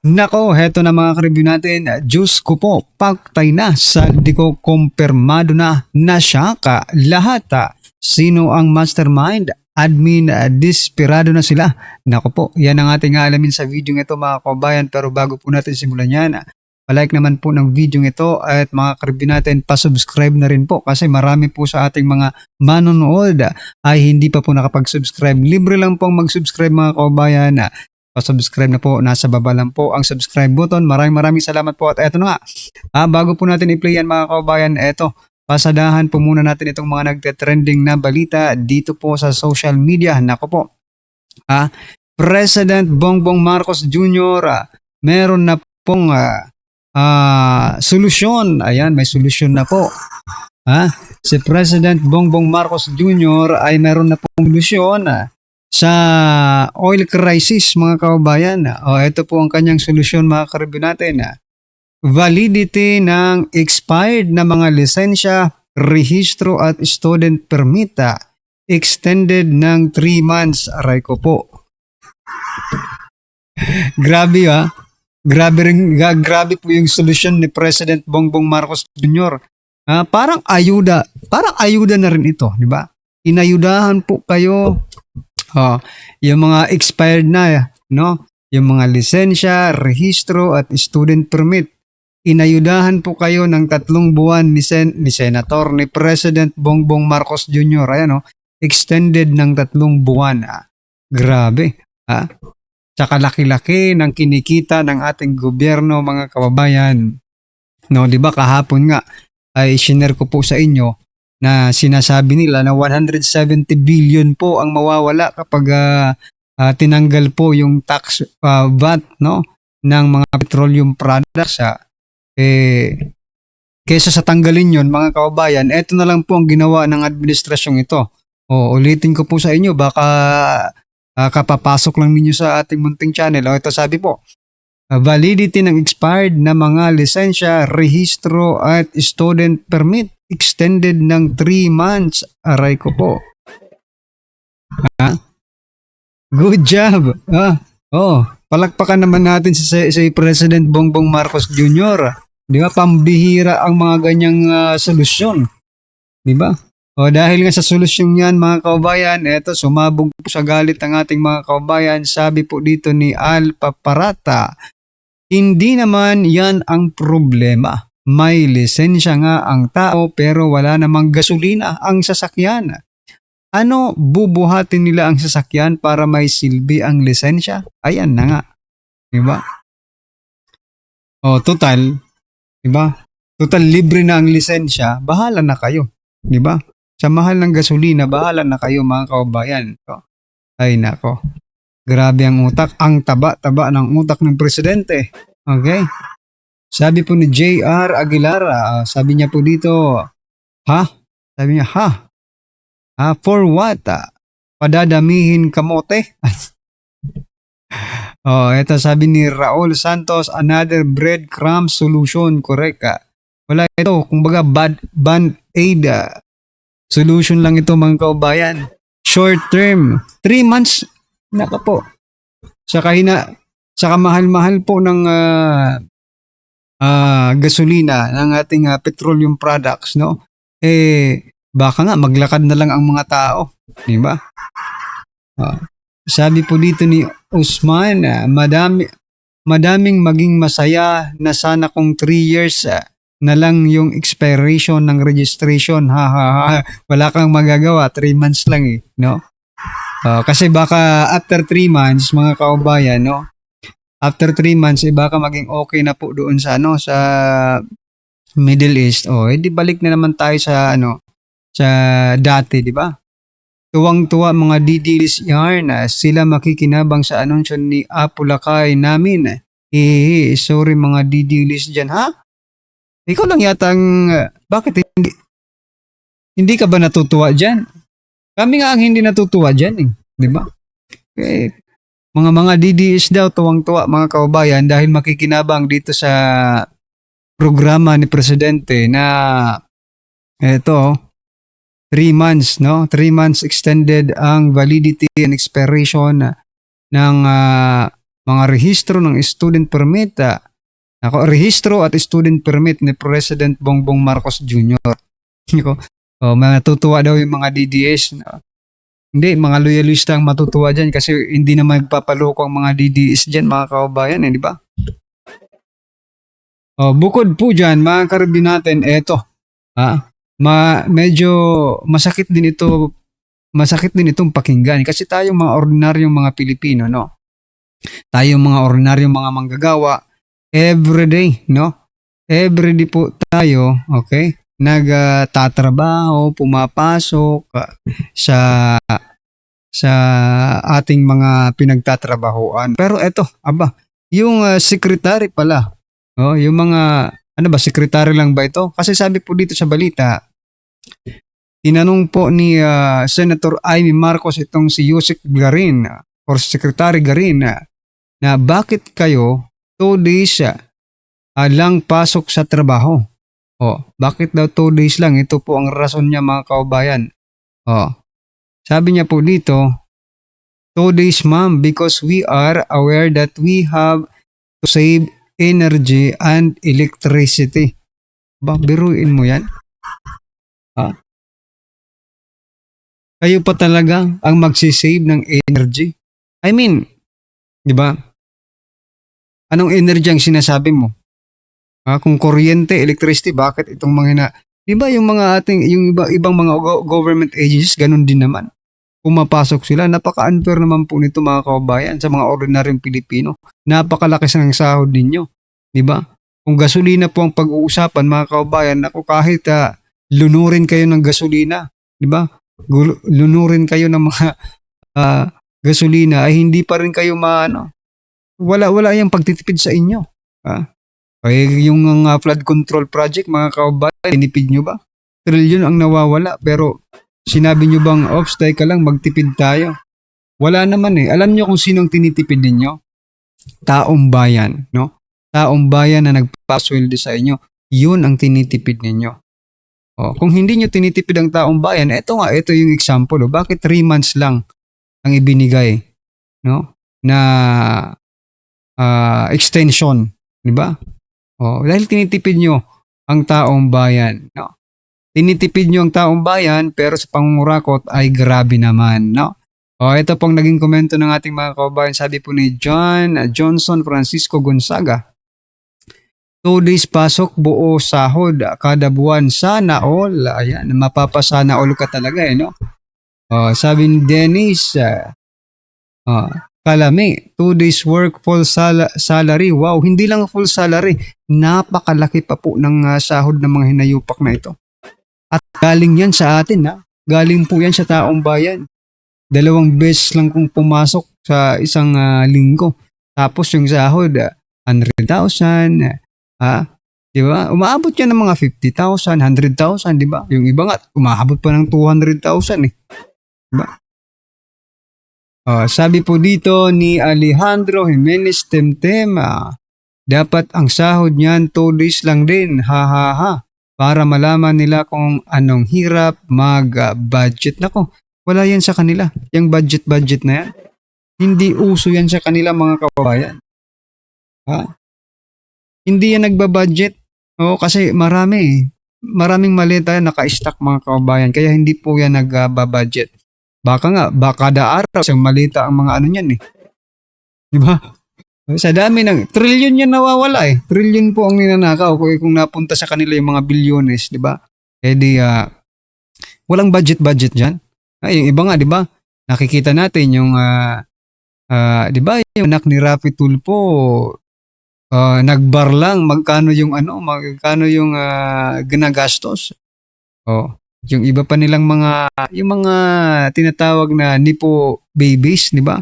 Nako, heto na mga ka-review natin. Diyos ko po, paktay na sa di ko kumpirmado na siya ka lahat. Sino ang mastermind? Admin, desperado na sila. Nako po, yan ang ating alamin sa video ito mga kabayan. Pero bago po natin simulan yan, palike naman po ng video ito at mga ka-review natin, pasubscribe na rin po kasi marami po sa ating mga manonood ay hindi pa po nakapag-subscribe. Libre lang pong mag-subscribe mga kabayan. Pa-subscribe na po, nasa baba lang po ang subscribe button. Maraming salamat po. At eto na nga, bago po natin i-play yan mga kabayan, eto, pasadahan po muna natin itong mga nagte-trending na balita dito po sa social media. Nako po, President Bongbong Marcos Jr., meron na pong solusyon. Ayan, may solusyon na po. Si President Bongbong Marcos Jr. ay meron na pong solusyon sa oil crisis mga kababayan. Ito po ang kanyang solusyon mga ka-review natin. Validity ng expired na mga lisensya, rehistro at student permit extended ng 3 months. Aray ko po. Grabe grabe po yung solusyon ni President Bongbong Marcos Jr. Parang ayuda na rin ito, di ba? Inayudahan po kayo. Yung mga expired na, no? Yung mga lisensya, rehistro at student permit. Inayudahan po kayo ng 3 buwan ni Senator, ni President Bongbong Marcos Jr. Ayan, extended ng 3 buwan. Grabe. Tsaka laki-laki ng kinikita ng ating gobyerno mga kababayan. No, di ba kahapon nga ay share ko po sa inyo na sinasabi nila na 170 billion po ang mawawala kapag tinanggal po yung tax VAT, no, ng mga petroleum products. Kesa sa tanggalin yon mga kababayan, eto na lang po ang ginawa ng administrasyong ito. Ulitin ko po sa inyo, baka kapapasok lang ninyo sa ating munting channel. Ito sabi po, validity ng expired na mga lisensya, rehistro at student permit extended ng 3 months. Aray ko po. Good job. Palakpakan naman natin si President Bongbong Marcos Jr. Di ba? Pambihira ang mga ganyang solusyon. Di ba? Dahil nga sa solusyon yan mga kababayan, eto sumabog po sa galit ang ating mga kababayan. Sabi po dito ni Al Paparata, hindi naman yan ang problema. May lisensya nga ang tao pero wala namang gasolina ang sasakyan. Ano, bubuhatin nila ang sasakyan para may silbi ang lisensya? Ayan na nga. Diba? Total. Diba? Total libre na ang lisensya, bahala na kayo. Diba? Sa mahal ng gasolina, bahala na kayo mga kababayan. Ay nako. Grabe ang utak. Ang taba-taba ng utak ng presidente. Okay? Sabi po ni J.R. Aguilar, sabi niya po dito, Sabi niya, for what? Padadamihin kamote? Ito sabi ni Raul Santos, another breadcrumb solution. Correct. Wala ito, kumbaga band-aid solution lang ito mga kababayan. Short term, 3 months, naka po. Saka mahal-mahal po ng gasolina ng ating petroleum products, no? Baka nga maglakad na lang ang mga tao, di ba? Sabi po dito ni Usman, madaming maging masaya na sana kung 3 years na lang yung expiration ng registration. Wala kang magagawa, 3 months lang no? Kasi baka after 3 months mga kababayan, no? After 3 months, baka maging okay na po doon sa sa Middle East. Di balik na naman tayo sa sa dati, di ba? Tuwang-tuwa mga didilis yarn, sila makikinabang sa anunsyo ni Apulakay namin. Sorry mga didilis diyan, Ikaw lang yata ang bakit hindi ka ba natutuwa diyan? Kami nga ang hindi natutuwa diyan, di ba? Mga DDS daw tuwang-tuwa mga kababayan dahil makikinabang dito sa programa ni Presidente na eto 3 months, no? 3 months extended ang validity and expiration ng mga rehistro ng student permit, rehistro at student permit ni President Bongbong Marcos Jr. Ko, matutuwa daw yung mga DDS. Hindi, mga loyalista ang matutuwa dyan kasi hindi na magpapaloko ang mga DDS dyan, mga kababayan, di ba? Bukod po dyan, mga karabin natin, eto, medyo masakit din itong pakinggan kasi tayong mga ordinaryong mga Pilipino, no? Tayong mga ordinaryong mga manggagawa, everyday, no? Everyday po tayo, okay? Nagtatrabaho, pumapasok sa ating mga pinagtatrabahoan. Pero eto, yung secretary pala, yung mga, secretary lang ba ito? Kasi sabi po dito sa balita, tinanong po ni Senator Amy Marcos itong si Yusek Garin or Secretary Garin na bakit kayo 2 days lang pasok sa trabaho? Bakit daw 2 days lang? Ito po ang rason niya, mga kaubayan. Sabi niya po dito, 2 days ma'am because we are aware that we have to save energy and electricity. Biruin mo yan? Kayo pa talaga ang magsisave ng energy? I mean, di ba? Anong energy ang sinasabi mo? Kung kuryente, electricity, bakit itong mga di ba yung mga ibang mga government agencies, ganun din naman. Pumapasok sila, napaka-unfair naman po nito, mga kababayan, sa mga ordinaryong Pilipino. Napakalaki sa ng sahod ninyo, di ba? Kung gasolina po ang pag-uusapan, mga kababayan, ako kahit lunurin kayo ng gasolina, di ba? Lunurin kayo ng mga gasolina, ay hindi pa rin kayo wala yung pagtitipid sa inyo. Kaya yung flood control project, mga kababayan, tinipid nyo ba? Trilyon ang nawawala, pero sinabi nyo bang, teka lang, magtipid tayo? Wala naman eh. Alam nyo kung sinong tinitipid ninyo? Taong bayan, no? Taong bayan na nagpasweldo sa inyo, yun ang tinitipid ninyo. Kung hindi nyo tinitipid ang taong bayan, ito yung example. Bakit 3 months lang ang ibinigay, no? Na extension, di ba? Dahil tinitipid nyo ang taong bayan, no? Tinitipid nyo ang taong bayan, pero sa pangungurakot ay grabe naman, no? Ito pong naging komento ng ating mga kababayan. Sabi po ni John Johnson Francisco Gonzaga, 2 days pasok, buo sahod kada buwan, sana all. Ayan, mapapasana all ka talaga no? Sabi ni Dennis, Kalami, 2 days work, full salary. Wow, hindi lang full salary. Napakalaki pa po ng sahod ng mga hinayupak na ito. At galing yan sa atin, galing po yan sa taong bayan. 2 beses lang kung pumasok sa isang linggo. Tapos yung sahod, 100,000. Di ba? Umaabot yan ng mga 50,000, 100,000, di ba? Yung iba nga, umaabot pa ng 200,000 eh. Di ba? Sabi po dito ni Alejandro Jimenez Temtem, dapat ang sahod niyan 2 days lang din, para malaman nila kung anong hirap mag-budget. Nako, wala yan sa kanila, yung budget na yan. Hindi uso yan sa kanila, mga kababayan. Hindi yan nagbabudget. Kasi maraming mali tayo naka-stack, mga kababayan, kaya hindi po yan nagbabudget. Baka kada araw isang malita ang mga niyan eh. Di ba? Sa dami ng trilyon yan nawawala eh. Trilyon po ang ninanakaw kung napunta sa kanila yung mga bilyones, di ba? Walang budget diyan. Yung iba nga, di ba? Nakikita natin yung di ba, yung anak ni Rafi Tulfo, nagbar lang magkano yung ginagastos. Yung iba pa nilang yung mga tinatawag na nipo babies, di ba?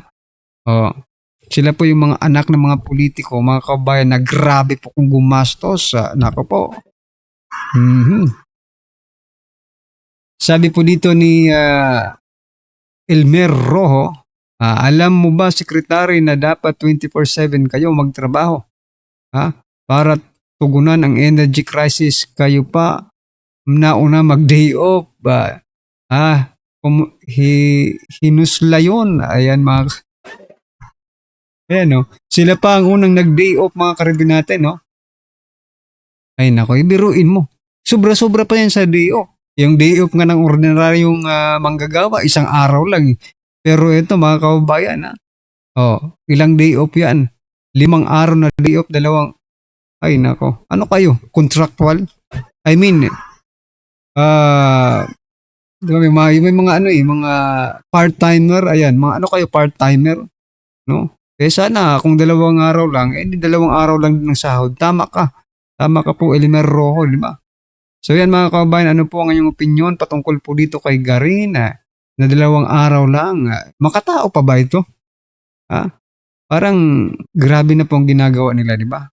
Sila po yung mga anak ng mga politiko, mga kabayan, na grabe po kung gumastos. Nako po. Sabi po dito ni Elmer Rojo, alam mo ba, Secretary, na dapat 24/7 kayo magtrabaho? Para tugunan ang energy crisis, kayo pa nauna mag-day off. Hinusla yun. Ayan, Ayan, no? Sila pa ang unang nag-day off, mga karibin natin, no? Ay, nako, ibiruin mo. Sobra-sobra pa yan sa day off. Yung day off nga ng ordinaryong manggagawa, isang araw lang. Pero ito, mga kababayan, ilang day off yan? 5 araw na day off, dalawang, ay, nako. Ano kayo? Contractual? I mean, di ba, may mga ano mga part-timer, ayan, mga ano kayo, part-timer, no? Sana, kung 2 araw lang, di 2 araw lang din ng sahod. Tama ka. Tama ka po, Elimer Rojo, di ba? So yan mga kababayan, ano po ang inyong opinion patungkol po dito kay Garin na 2 araw lang? Makatao pa ba ito? Ha? Parang grabe na po ang ginagawa nila, di ba?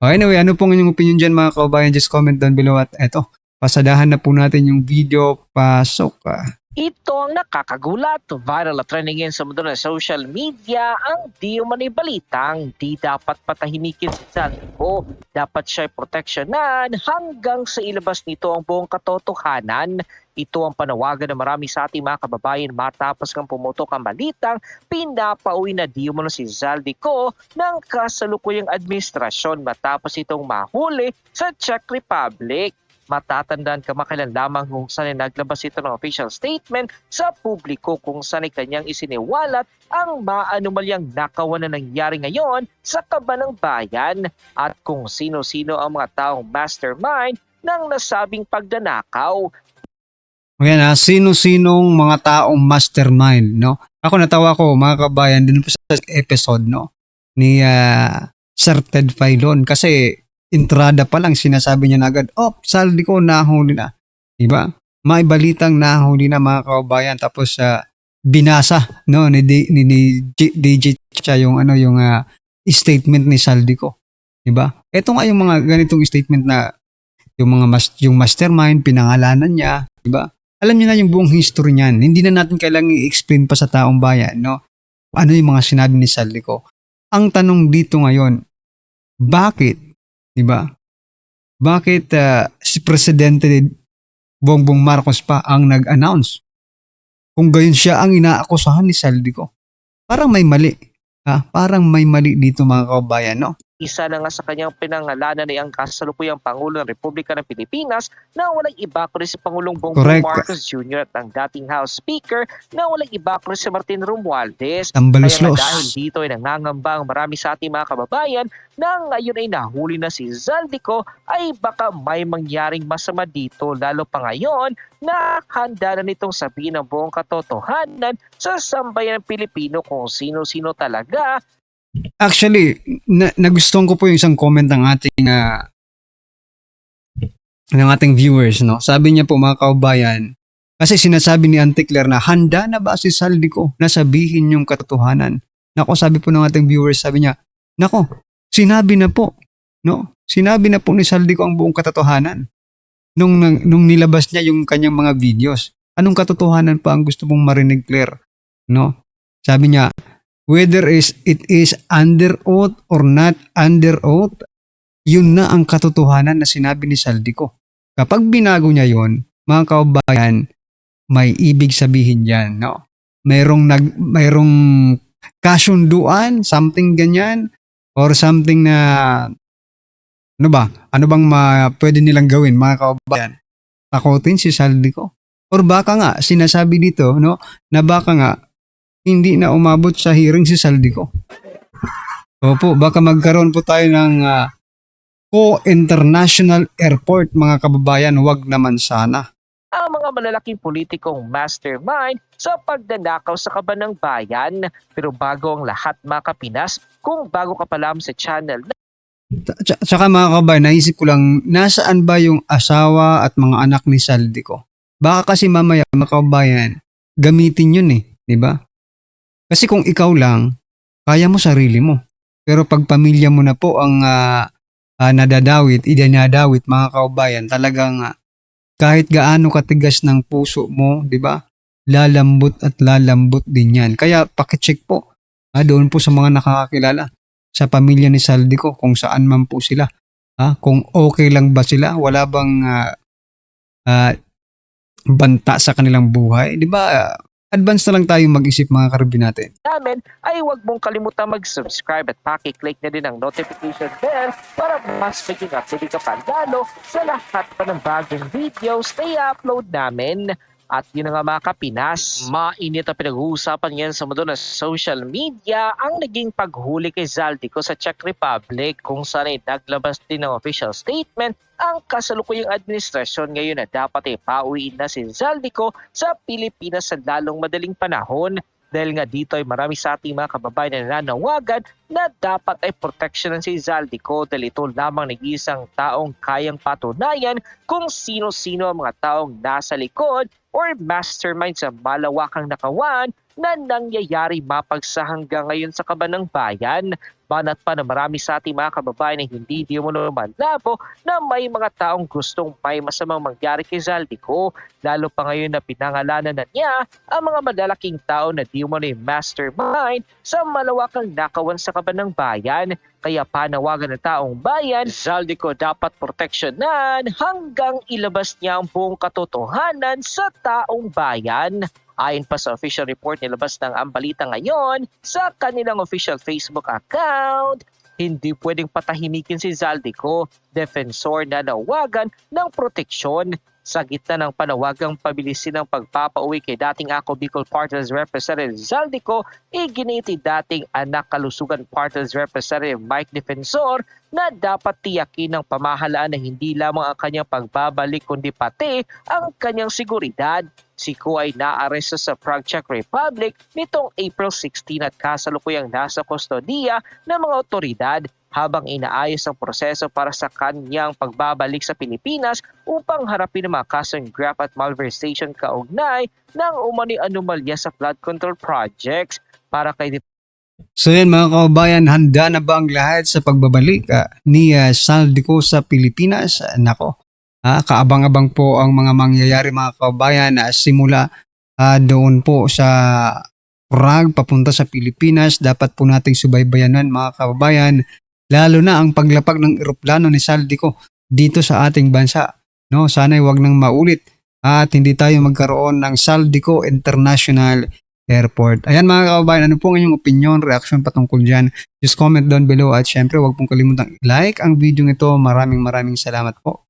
Anyway, ano po ang inyong opinion dyan mga kababayan? Just comment down below at eto, pasadahan na po natin yung video. Pasok ka. Ito ang nakakagulat, viral at trending sa mundo ng social media ang di umano'y balitang di dapat patahimikin sa o dapat siya'y proteksyonan hanggang sa ilabas nito ang buong katotohanan. Ito ang panawagan ng marami sa ating mga kababayan matapos kang pumutok ang balitang pinapauwi na di umano si Zaldico ng kasalukuyang administrasyon matapos itong mahuli sa Czech Republic. Matatandaan kamakailan lamang kung saan naglabas ito ng official statement sa publiko kung saan kanyang isiniwalat ang maanumalyang nakawan na nangyari ngayon sa Kabanang Bayan at kung sino-sino ang mga taong mastermind ng nasabing pagdanakaw. Ayan sino-sinong mga taong mastermind, no? Ako natawa ko mga kabayan din po sa episode, no? Ni Sir Ted Filon kasi entrada pa lang sinasabi niya na agad, saldi ko nahuli na. Diba? May balitang nahuli na mga kababayan tapos binasa no ni DJ siya yung statement ni Saldico. Diba? Ito nga yung mga ganitong statement na yung mastermind pinangalanan niya, diba? Alam niyo na yung buong history niyan. Hindi na natin kailangang i-explain pa sa taong bayan, no? Ano yung mga sinabi ni Saldico. Ang tanong dito ngayon, bakit? Diba? Bakit si Presidente Bongbong Marcos pa ang nag-announce? Kung gayon siya ang inaakusahan ni Saldico. Parang may mali. Parang may mali dito mga kababayan, no? Isa na nga sa kanyang pinangalanan ay ang kasalukuyang Pangulo ng Republika ng Pilipinas na walang iba kundi si Pangulong Bongbong Marcos Jr. at ang dating House Speaker na walang iba kundi si Martin Romualdez. Kaya dahil dito ay nangangamba ang marami sa ating mga kababayan na ngayon ay nahuli na si Zaldico ay baka may mangyaring masama dito lalo pa ngayon na handa na nitong sabihin ang buong katotohanan sa sambayan ng Pilipino kung sino-sino talaga. Actually, nagustuhan ko po yung isang comment ng ating viewers, no? Sabi niya po mga kaubayan, kasi sinasabi ni Auntie Claire na handa na ba si Saldico na sabihin yung katotohanan? Nako, sabi po ng ating viewers, sabi niya, nako, sinabi na po, no? Sinabi na po ni Saldico ang buong katotohanan nung nilabas niya yung kanyang mga videos. Anong katotohanan pa ang gusto mong marinig, Claire? No? Sabi niya, whether it is under oath or not under oath, yun na ang katotohanan na sinabi ni Saldico. Kapag binago niya yon, mga kaubayan, may ibig sabihin yan, no? Mayroong kasunduan, something ganyan, or something na, ano ba? Ano bang pwede nilang gawin, mga kaubayan? Takutin si Saldico. Or baka nga, sinasabi dito, no, na baka nga, hindi na umabot sa hearing si Saldico. Opo, baka magkaroon po tayo ng Co-International Airport, mga kababayan, wag naman sana. Ang mga malalaking politikong mastermind sa pagdanakaw sa Kabanang Bayan. Pero bago ang lahat mga kapinas, kung bago ka pa lang sa channel. Tsaka mga kababayan, naisip ko lang, nasaan ba yung asawa at mga anak ni Saldico? Baka kasi mamaya mga kababayan, gamitin yun di ba? Kasi kung ikaw lang, kaya mo sarili mo. Pero pag pamilya mo na po ang idinadawit mga kaubayan, talagang kahit gaano katigas ng puso mo, di ba? Lalambot at lalambot din yan. Kaya pakicheck po doon po sa mga nakakakilala sa pamilya ni Saldico kung saan man po sila. Kung okay lang ba sila? Wala bang banta sa kanilang buhay? Di ba? advance na lang tayo mag-isip mga karabin natin. namin ay huwag mong kalimutan mag-subscribe at paki-click na din ang notification bell para mas maging updated ka pa lalo sa lahat pa ng bagong videos na i-upload namin. At yun na nga mga kapinas, mainit ang pinag-uusapan ngayon sa mundo ng social media ang naging paghuli kay Zaldico sa Czech Republic, kung saan ay naglabas din ng official statement ang kasalukuyang administrasyon ngayon na dapat ay pauwiin na si Zaldico sa Pilipinas sa lalong madaling panahon. Dahil nga dito ay marami sa ating mga kababayan na nananawagan na dapat ay proteksyonan si Zaldico dahil ito lamang nag-iisang taong kayang patunayan kung sino-sino ang mga taong nasa likod or mastermind sa malawakang nakawan na nangyayari mapagsa hanggang ngayon sa kaban ng bayan. Banat pa na marami sa ating mga kababayan na hindi di mo malabo na may mga taong gustong may masamang mangyari kay Zaldico, lalo pa ngayon na pinangalanan na niya ang mga malalaking tao na di mo mastermind sa malawakang nakawan sa kaban ng bayan. Kaya panawagan ng taong bayan, Zaldico dapat proteksyonan hanggang ilabas niya ang buong katotohanan sa taong bayan. Ayon pa sa official report nilabas ng ang balita ngayon sa kanilang official Facebook account, hindi pwedeng patahimikin si Zaldico, defensor na nawagan ng proteksyon. Sa gitna ng panawagang pabilisin ng pagpapauwi kay dating Ako Bicol Partners Representative Zaldico, iginiti dating anak kalusugan Partners Representative Mike Defensor na dapat tiyakin ng pamahalaan na hindi lamang ang kanyang pagbabalik kundi pati ang kanyang seguridad. Si Ko ay naaresto sa Prague, Czech Republic nitong April 16 at kasalukuyang nasa kustodiya ng mga otoridad habang inaayos ang proseso para sa kanyang pagbabalik sa Pilipinas upang harapin ang mga kasong graft at malversation kaugnay ng umano'y anomalya sa flood control projects. Para kay So yan mga kababayan, handa na ba ang lahat sa pagbabalik ni Zaldico sa Pilipinas? Nako, kaabang-abang po ang mga mangyayari mga kababayan simula doon po sa Prague papunta sa Pilipinas. Dapat po nating subaybayanan mga kababayan, lalo na ang paglapag ng eroplano ni Zaldico dito sa ating bansa. No, sana'y wag nang maulit at hindi tayo magkaroon ng Zaldico International Airport. Ayan mga kababayan, ano po ang inyong opinion, reaction patungkol dyan? Just comment down below at syempre wag pong kalimutang i-like ang video ito. Maraming salamat po.